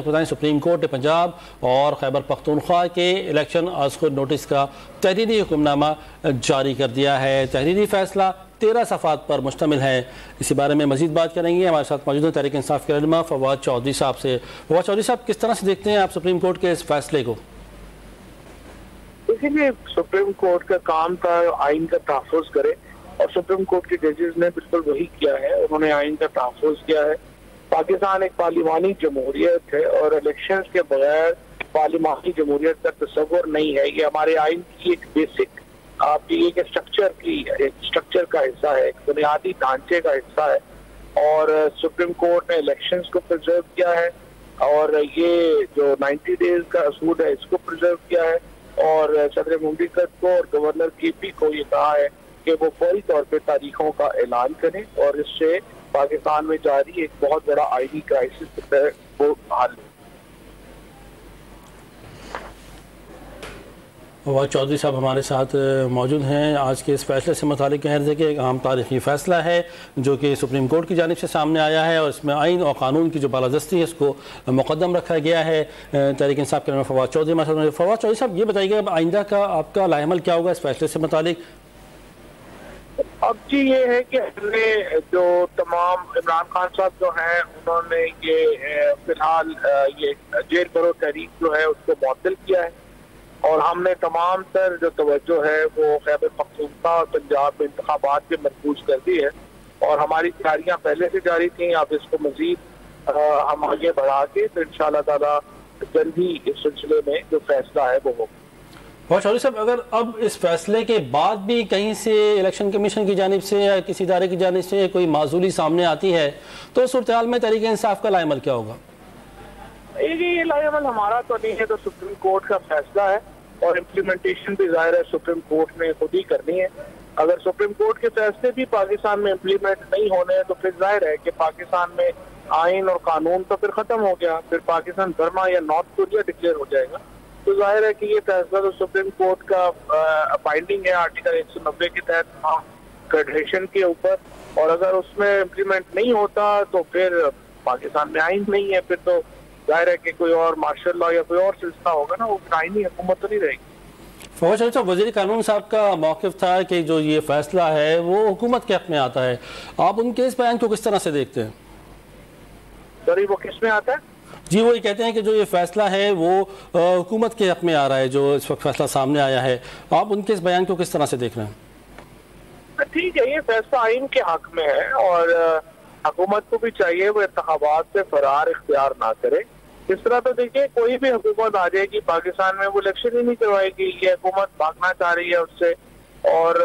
Supreme court ने पंजाब और खैबर पख्तूनख्वा के इलेक्शन आज खुद नोटिस का तहरीरी हुक्मनामा जारी कर दिया है। तहरीरी फैसला 13 सफ़ात पर मुश्तमिल है। इसी बारे में मजीद बात करेंगे। हमारे साथ मौजूद है तहरीक इंसाफ के रहनुमा फवाद चौधरी साहब से। फवाद चौधरी साहब, किस तरह से देखते हैं आप सुप्रीम कोर्ट के इस फैसले को? देखिए, सुप्रीम कोर्ट का काम था आइन का तहफ़्फ़ुज़ करे और सुप्रीम कोर्ट के जजेस ने बिल्कुल वही किया है। उन्होंने आइन का तहफ़्फ़ुज़ किया है। पाकिस्तान एक पार्लिमानी जमहूरियत है और इलेक्शंस के बगैर पार्लिमानी जमहूरियत का तस्वुर नहीं है। ये हमारे आइन की एक बेसिक आपकी एक स्ट्रक्चर का हिस्सा है, एक बुनियादी ढांचे का हिस्सा है और सुप्रीम कोर्ट ने इलेक्शंस को प्रिजर्व किया है और ये जो 90 डेज का असूल है इसको प्रिजर्व किया है और सदर मुमलिकत को और गवर्नर केपी को ये कहा है कि वो फौरी तौर पे तारीखों का ऐलान करें और इससे पाकिस्तान में जारी एक बहुत बड़ा आईनी क्राइसिस है वो हल। फवाद चौधरी साहब हमारे साथ मौजूद हैं। आज के इस फैसले से मुतालिक कह रहे थे कि एक अहम तारीखी फ़ैसला है जो कि सुप्रीम कोर्ट की जानिब से सामने आया है और इसमें आइन और कानून की जो बालादस्ती है उसको मुकद्दम रखा गया है। तहरीक इंसाफ के रहनुमा फवाद चौधरी। फवाद चौधरी साहब, ये बताइएगा अब आइंदा का आपका लाएमल क्या होगा इस फैसले से मुतालिक? अब जी ये है कि हमने जो तमाम इमरान खान साहब जो हैं उन्होंने ये फिलहाल ये जेल भरो तहरीक जो है उसको मुअत्तल किया है और हमने तमाम तर जो तवज्जो है वो खैबर पख्तूनख्वा और पंजाब में इंतखाबात पे मरकूज कर दी है और हमारी तैयारियां पहले से जारी थी। अब इसको मजीद हम आगे बढ़ा के तो इंशाअल्लाह ताला जल्द ही इस सिलसिले में जो फैसला है वो होगा। फवाद चौधरी साहब, अगर अब इस फैसले के बाद भी कहीं से इलेक्शन कमीशन की जानिब से या किसी इदारे की जानिब से कोई माजूली सामने आती है तो सूरत-ए-हाल में तहरीक इंसाफ का लाएमल क्या होगा? ये लाएमल हमारा तो नहीं है, तो सुप्रीम कोर्ट का फैसला है और इम्प्लीमेंटेशन भी जाहिर है सुप्रीम कोर्ट ने खुद ही करनी है। अगर सुप्रीम कोर्ट के फैसले भी पाकिस्तान में इम्प्लीमेंट नहीं होने तो फिर जाहिर है कि पाकिस्तान में आइन और कानून तो फिर खत्म हो गया, फिर पाकिस्तान बर्मा या नॉर्थ कोरिया डिक्लेयर हो जाएगा। तो जाहिर है कि ये फैसला तो सुप्रीम कोर्ट का बाइंडिंग है आर्टिकल 190 के तहत फेडरेशन के ऊपर और अगर उसमें इम्प्लीमेंट नहीं होता तो फिर पाकिस्तान में आइन नहीं है, फिर तो जाहिर है कि कोई और मार्शल लॉ या कोई और सिलसिला होगा ना, वो आइनी हुकूमत तो नहीं रहेगी। फवाद चौधरी साहब, वज़ीर कानून साहब का मौक़िफ़ था कि जो ये फैसला है वो हुकूमत के हक़ में आता है। आप उनके इस बयान को किस तरह से देखते हैं? सॉरी, वो किस में आता है? जी, वो ये कहते हैं कि जो ये फैसला है वो हुकूमत के हक़ में आ रहा है, जो इस वक्त फैसला सामने आया है। आप उनके इस बयान को किस तरह से देख रहे हैं? ठीक है, ये फैसला आइन के हक़ में है और हुकूमत को भी चाहिए वो इंतखाबात से फरार इख्तियार ना करे। इस तरह तो देखिए कोई भी हुकूमत आ जाएगी पाकिस्तान में वो इलेक्शन ही नहीं करवाएगी। ये हुकूमत भागना चाह रही है उससे और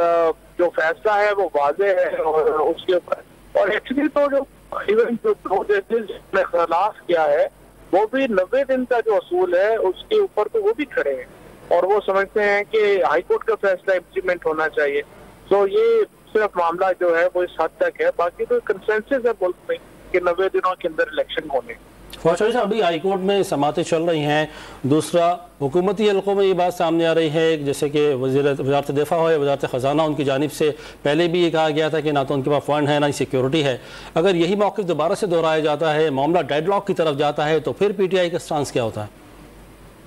जो फैसला है वो वाज़े है और उसके ऊपर और एक्चुअली तो जो इवन जो दो जजेस ने खिलाफ किया है वो भी 90 दिन का जो असूल है उसके ऊपर तो वो भी खड़े हैं और वो समझते हैं कि हाईकोर्ट का फैसला इम्प्लीमेंट होना चाहिए। तो ये सिर्फ मामला जो है वो इस हद तक है, बाकी तो कंसेंसस है मुल्क में कि 90 दिनों के अंदर इलेक्शन होने। फवाद चौधरी साहब, अभी हाई कोर्ट में समातें चल रही हैं। दूसरा, हुकूमती हलकों में ये बात सामने आ रही है जैसे कि वज़ारत दिफा हो या वज़ारत ख़जाना, उनकी जानिब से पहले भी ये कहा गया था कि ना तो उनके पास फंड है ना ही सिक्योरिटी है। अगर यही मौक़िफ़ दोबारा से दोहराया जाता है, मामला डेडलॉक की तरफ जाता है, तो फिर PTI का स्टांस क्या होता है?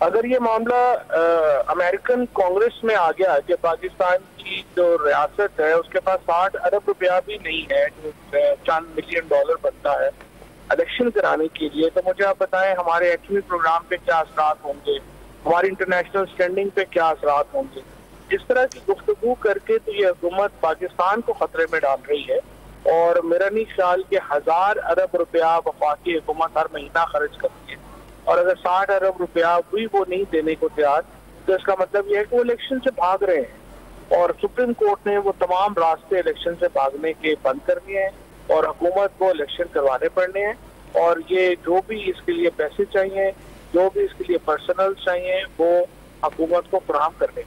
अगर ये मामला अमेरिकन कांग्रेस में आ गया कि पाकिस्तान की जो रियासत है उसके पास 60 अरब रुपया भी नहीं है जो $4 मिलियन बनता है इलेक्शन कराने के लिए, तो मुझे आप बताएं हमारे एक्चुअली प्रोग्राम पे क्या असरात होंगे, हमारी इंटरनेशनल स्टैंडिंग पे क्या असरात होंगे। इस तरह की गुफ्तगू करके तो ये हुकूमत पाकिस्तान को खतरे में डाल रही है और मेरा नहीं ख्याल कि 1000 अरब रुपया वफाकी हुकूमत हर महीना खर्च करती है और अगर 60 अरब रुपया भी वो नहीं देने को तैयार तो इसका मतलब यह है कि वो इलेक्शन से भाग रहे हैं और सुप्रीम कोर्ट ने वो तमाम रास्ते इलेक्शन से भागने के बंद कर दिए हैं और हुकूमत को इलेक्शन करवाने पड़ने हैं और ये जो भी इसके लिए पैसे चाहिए, जो भी इसके लिए पर्सनल चाहिए वो हुकूमत को फराहम करने